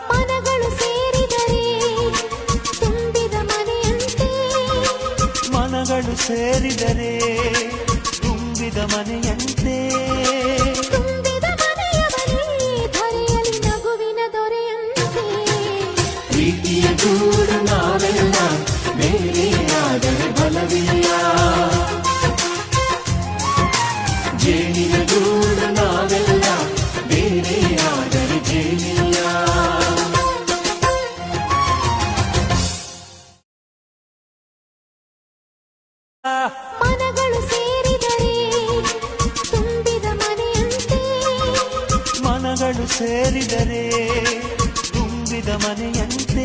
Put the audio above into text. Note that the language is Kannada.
ಮನಗಳು ಸೇರಿದರೆ ತುಂಬಿದ ಮನೆಯಂತೆ ಮನಗಳು ಸೇರಿದರೆ ತುಂಬಿದ ಮನೆಯಂತೆ ತುಂಬಿದ ಮನೆಯವರೇ ಧರೆಯಲ್ಲಿ ನಗುವಿನ ದೊರೆಯಂತೆ ಪ್ರೀತಿಯ ಗೂಡು ನಾವೆಲ್ಲ ಬೇರೆಯಾದರೆ ಬಲವಿಲ್ಲ ಜೇನಿನ ಗೂಡು ನಾವೆಲ್ಲ ಬೇರೆಯಾದರೆ ಜೇನಿಲ್ಲ ಮನಗಳು ಸೇರಿದರೆ ತುಂಬಿದ ಮನೆಯಂತೆ ಮನಗಳು ಸೇರಿದರೆ ತುಂಬಿದ ಮನೆಯಂತೆ